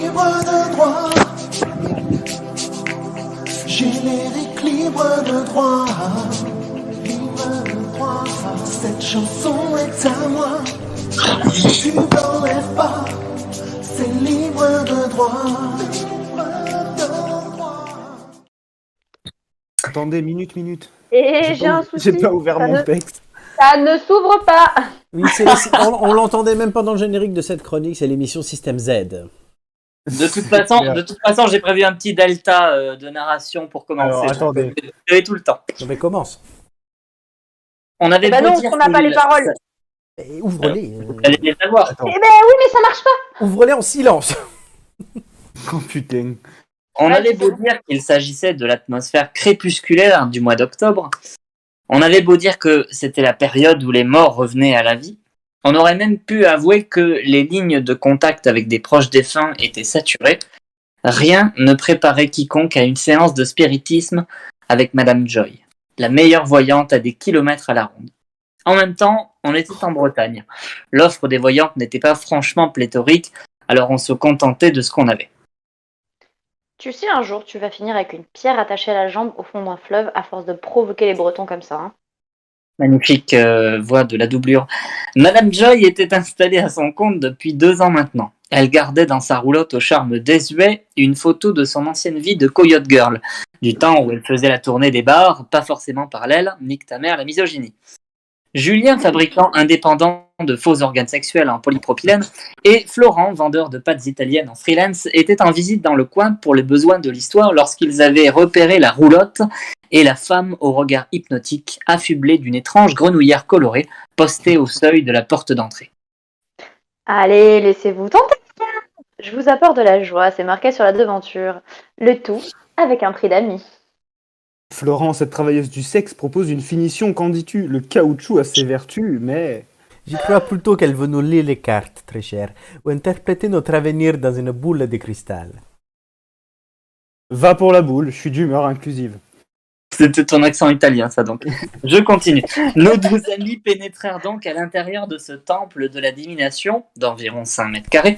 libre de droit. Générique libre de droit. Libre de droit. Cette chanson est à moi. Tu n'enlèves pas. C'est libre de droit. Attendez, minute. Et j'ai un souci. J'ai pas ouvert mon texte. Ça ne s'ouvre pas. Oui, on l'entendait même pendant le générique de cette chronique, c'est l'émission Système Z. De toute façon, j'ai prévu un petit delta de narration pour commencer. Alors, attendez. Vous avez tout le temps. Non, mais commence. On avait beau non, dire on n'a que pas les paroles. Ouvre-les. Vous allez les avoir. Attends. Eh ben oui, mais ça marche pas. Ouvre-les en silence. Oh putain. On avait beau dire qu'il s'agissait de l'atmosphère crépusculaire du mois d'octobre. On avait beau dire que c'était la période où les morts revenaient à la vie. On aurait même pu avouer que les lignes de contact avec des proches défunts étaient saturées. Rien ne préparait quiconque à une séance de spiritisme avec Madame Joy, la meilleure voyante à des kilomètres à la ronde. En même temps, on était en Bretagne. L'offre des voyantes n'était pas franchement pléthorique, alors on se contentait de ce qu'on avait. Tu sais, un jour, tu vas finir avec une pierre attachée à la jambe au fond d'un fleuve à force de provoquer les Bretons comme ça. Hein. Magnifique voix de la doublure. Madame Joy était installée à son compte depuis 2 ans maintenant. Elle gardait dans sa roulotte au charme désuet une photo de son ancienne vie de Coyote Girl, du temps où elle faisait la tournée des bars, pas forcément parallèle, nique ta mère la misogynie. Julien, fabricant indépendant de faux organes sexuels en polypropylène, et Florent, vendeur de pâtes italiennes en freelance, étaient en visite dans le coin pour les besoins de l'histoire lorsqu'ils avaient repéré la roulotte et la femme au regard hypnotique, affublée d'une étrange grenouillère colorée, postée au seuil de la porte d'entrée. Allez, laissez-vous tenter. Je vous apporte de la joie, c'est marqué sur la devanture. Le tout avec un prix d'amis. Florent, cette travailleuse du sexe, propose une finition, qu'en dis-tu? Le caoutchouc a ses vertus, mais... Je crois plutôt qu'elle veut nous lire les cartes, très cher, ou interpréter notre avenir dans une boule de cristal. Va pour la boule, je suis d'humeur inclusive. C'était ton accent italien, ça donc. Je continue. Nos 2 amis pénétrèrent donc à l'intérieur de ce temple de la divination, d'environ 5 mètres carrés,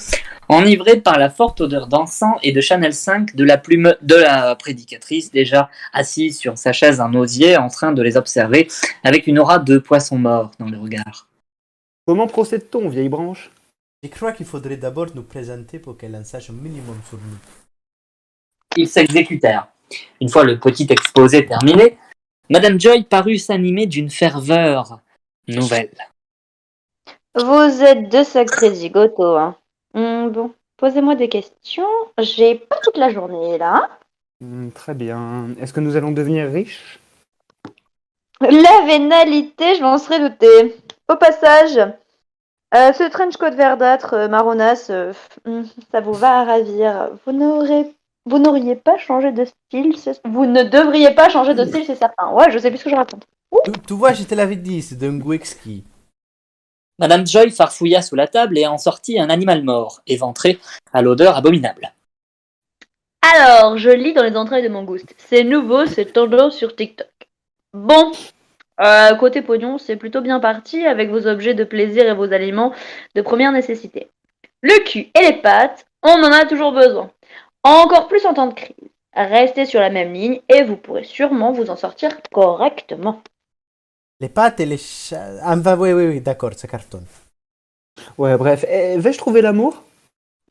enivrés par la forte odeur d'encens et de Chanel 5 de la prédicatrice, déjà assise sur sa chaise en osier, en train de les observer, avec une aura de poisson mort dans le regard. Comment procède-t-on, vieille branche? Je crois qu'il faudrait d'abord nous présenter pour qu'elle en sache un minimum sur nous. Ils s'exécutèrent. Une fois le petit exposé terminé, Madame Joy parut s'animer d'une ferveur nouvelle. Vous êtes deux sacrés zigotos, hein. Bon, posez-moi des questions. J'ai pas toute la journée, là. Très bien. Est-ce que nous allons devenir riches? La vénalité, je m'en serais doutée. Au passage, ce trench coat verdâtre marronasse, ça vous va à ravir. Vous n'auriez pas changé de style, vous ne devriez pas changer de style, c'est certain. Ouais, je sais plus ce que je raconte. Tu vois, je te l'avais dit, c'est d'un goût exquis. Madame Joy farfouilla sous la table et en sortit un animal mort, éventré à l'odeur abominable. Alors, je lis dans les entrailles de mon gouste. C'est nouveau, c'est tendance sur TikTok. Bon, côté pognon, c'est plutôt bien parti avec vos objets de plaisir et vos aliments de première nécessité. Le cul et les pattes, on en a toujours besoin. Encore plus en temps de crise. Restez sur la même ligne et vous pourrez sûrement vous en sortir correctement. Les pâtes et les chats... Ah, bah, oui, d'accord, ça cartonne. Ouais, bref. Vais-je trouver l'amour?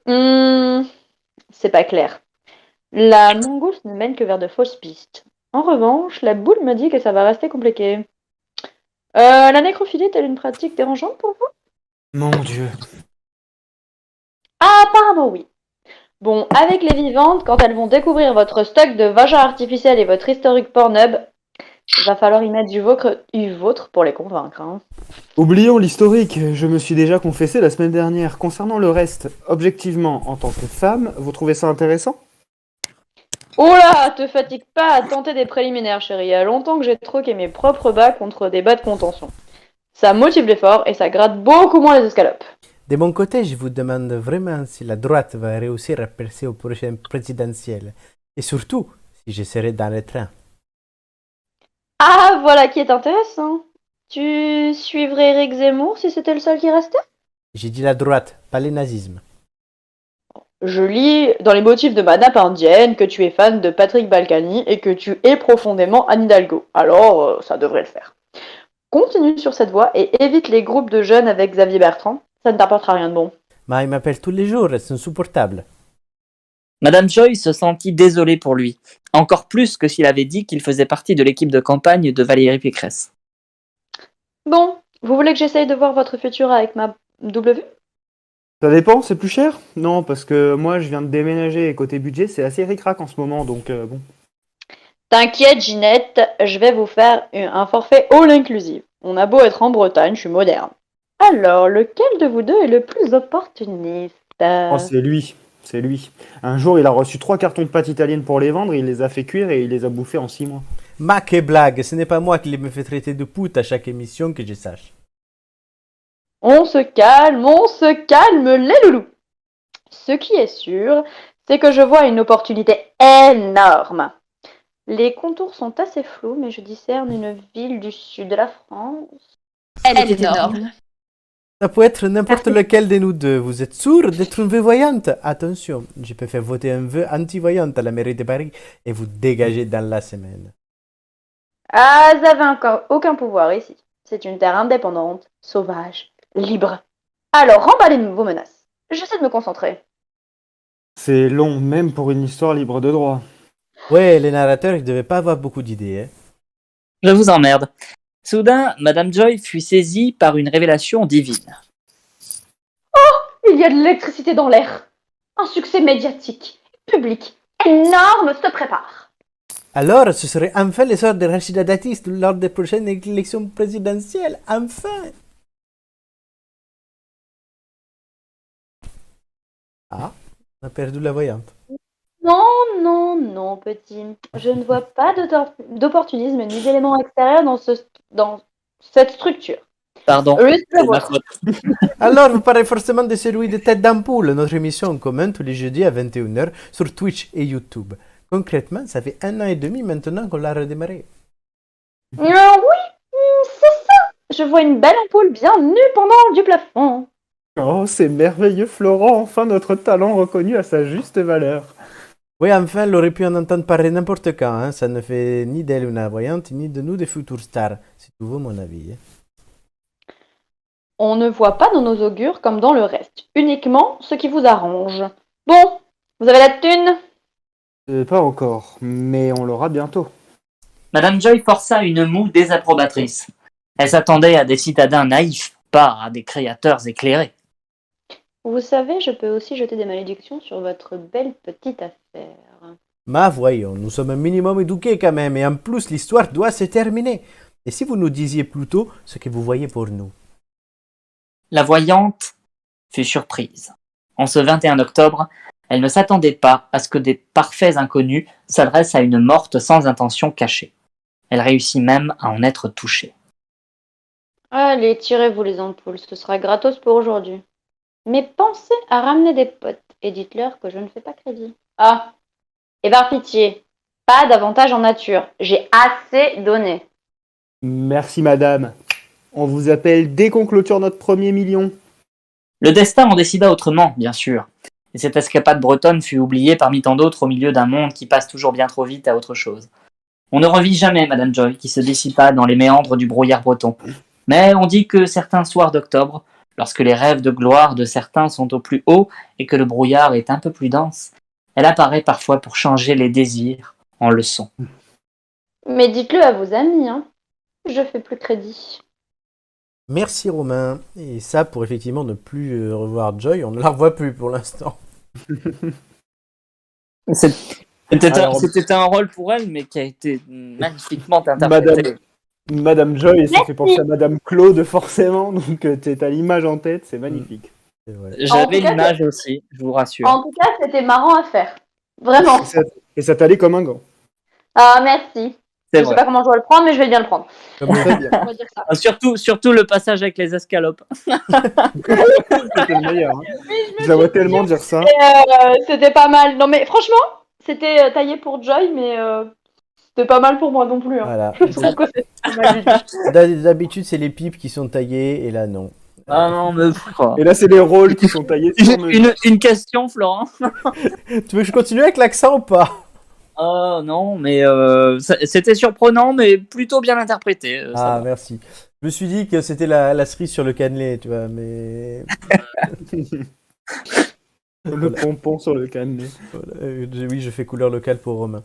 C'est pas clair. La mangouste ne mène que vers de fausses pistes. En revanche, la boule me dit que ça va rester compliqué. La nécrophilie est-elle une pratique dérangeante pour vous? Mon Dieu. Ah, apparemment oui. Bon, avec les vivantes, quand elles vont découvrir votre stock de vagins artificiels et votre historique Pornhub, il va falloir y mettre du vôtre pour les convaincre. Hein. Oublions l'historique, je me suis déjà confessé la semaine dernière. Concernant le reste, objectivement, en tant que femme, vous trouvez ça intéressant? Oula, te fatigue pas à tenter des préliminaires, chérie. Il y a longtemps que j'ai troqué mes propres bas contre des bas de contention. Ça motive l'effort et ça gratte beaucoup moins les escalopes. De mon côté, je vous demande vraiment si la droite va réussir à percer au prochain présidentiel. Et surtout, si je serai dans le train. Ah, voilà qui est intéressant. Tu suivrais Eric Zemmour si c'était le seul qui restait? J'ai dit la droite, pas le nazisme. Je lis dans les motifs de ma nappe indienne que tu es fan de Patrick Balkany et que tu es profondément Anne Hidalgo. Alors, ça devrait le faire. Continue sur cette voie et évite les groupes de jeunes avec Xavier Bertrand. Ça ne t'apportera rien de bon. Mais il m'appelle tous les jours, c'est insupportable. Madame Joy se sentit désolée pour lui, encore plus que s'il avait dit qu'il faisait partie de l'équipe de campagne de Valérie Pécresse. Bon, vous voulez que j'essaye de voir votre futur avec ma W? Ça dépend, c'est plus cher? Non, parce que moi je viens de déménager et côté budget c'est assez ric-rac en ce moment, donc bon. T'inquiète, Ginette, je vais vous faire un forfait all inclusive. On a beau être en Bretagne, je suis moderne. Alors, lequel de vous deux est le plus opportuniste? Oh, c'est lui. Un jour il a reçu 3 cartons de pâtes italiennes pour les vendre, il les a fait cuire et il les a bouffés en 6 mois. Ma que blague, ce n'est pas moi qui me fais traiter de pute à chaque émission que je sache. On se calme, les loulous. Ce qui est sûr, c'est que je vois une opportunité énorme. Les contours sont assez flous, mais je discerne une ville du sud de la France. Elle est énorme. Ça peut être n'importe lequel de nous deux. Vous êtes sûr d'être une vraie voyante? Attention, je peux faire voter un vœu anti-voyante à la mairie de Paris et vous dégager dans la semaine. Ah, vous avez encore aucun pouvoir ici. C'est une terre indépendante, sauvage, libre. Alors, remballez vos menaces. J'essaie de me concentrer. C'est long, même pour une histoire libre de droit. Ouais, les narrateurs, ils devaient pas avoir beaucoup d'idées. Hein. Je vous emmerde. Soudain, Madame Joy fut saisie par une révélation divine. Il y a de l'électricité dans l'air. Un succès médiatique, public, énorme se prépare. Alors, ce serait enfin l'essor de Rachida Dati lors des prochaines élections présidentielles. Enfin! Ah, on a perdu la voyante. Non, petit. Je ne vois pas d'opportunisme ni d'éléments extérieurs dans cette structure. Pardon, Risque de c'est ma voir. faute. Alors, vous parlez forcément de celui de Tête d'Ampoule, notre émission en commun tous les jeudis à 21h sur Twitch et YouTube. Concrètement, ça fait 1 an et demi maintenant qu'on l'a redémarré. Oui, c'est ça. Je vois une belle ampoule bien nue pendant du plafond. Oh, c'est merveilleux, Florent, enfin notre talent reconnu à sa juste valeur. Oui, enfin, elle aurait pu en entendre parler n'importe quand. Hein. Ça ne fait ni d'elle une voyante, ni de nous des futures stars. C'est tout vaut mon avis. Hein. On ne voit pas dans nos augures comme dans le reste, uniquement ce qui vous arrange. Bon, vous avez la thune? Pas encore, mais on l'aura bientôt. Madame Joy força une moue désapprobatrice. Elle s'attendait à des citadins naïfs, pas à des créateurs éclairés. Vous savez, je peux aussi jeter des malédictions sur votre belle petite affaire. Mais voyons, nous sommes un minimum éduqués quand même, et en plus, l'histoire doit se terminer. Et si vous nous disiez plutôt ce que vous voyez pour nous? La voyante fut surprise. En ce 21 octobre, elle ne s'attendait pas à ce que des parfaits inconnus s'adressent à une morte sans intention cachée. Elle réussit même à en être touchée. Allez, tirez-vous les ampoules, ce sera gratos pour aujourd'hui. Mais pensez à ramener des potes et dites-leur que je ne fais pas crédit. Ah, et par pitié, pas d'avantage en nature, j'ai assez donné. Merci madame. On vous appelle dès qu'on clôture notre premier million. Le destin en décida autrement, bien sûr. Et cette escapade bretonne fut oubliée parmi tant d'autres au milieu d'un monde qui passe toujours bien trop vite à autre chose. On ne revit jamais Madame Joy, qui se dissipa dans les méandres du brouillard breton. Mais on dit que certains soirs d'octobre, lorsque les rêves de gloire de certains sont au plus haut et que le brouillard est un peu plus dense, elle apparaît parfois pour changer les désirs en leçons. Mais dites-le à vos amis, hein. Je fais plus crédit. Merci Romain. Et ça, pour effectivement ne plus revoir Joy, on ne la revoit plus pour l'instant. C'était un rôle pour elle, mais qui a été magnifiquement interprété. Madame Joy, ça Merci. fait penser à Madame Claude forcément, donc t'as l'image en tête, c'est magnifique. C'est vrai. En J'avais tout cas, l'image aussi, je vous rassure. En tout cas, c'était marrant à faire. Vraiment. Et ça t'allait comme un gant. Ah, merci. C'est Je sais vrai. pas comment je dois le prendre, mais je vais bien le prendre. Très bien. On va dire ça. Surtout le passage avec les escalopes. C'était le meilleur. Hein. Je la vois tellement dire ça. C'était pas mal. Non, mais franchement, c'était taillé pour Joy, mais c'était pas mal pour moi non plus. Hein. Voilà. Je trouve que c'est magique. D'habitude, c'est les pipes qui sont taillées, et là, non. Ah non, mais... Et là, c'est les rôles qui sont taillés sur mesure. Une question, Florent. Tu veux que je continue avec l'accent ou pas? Oh non, mais c'était surprenant, mais plutôt bien interprété. Ça Ah, va. merci. Je me suis dit que c'était la cerise sur le cannelé, tu vois, mais... Le pompon sur le cannelé. Voilà, oui, je fais couleur locale pour Romain.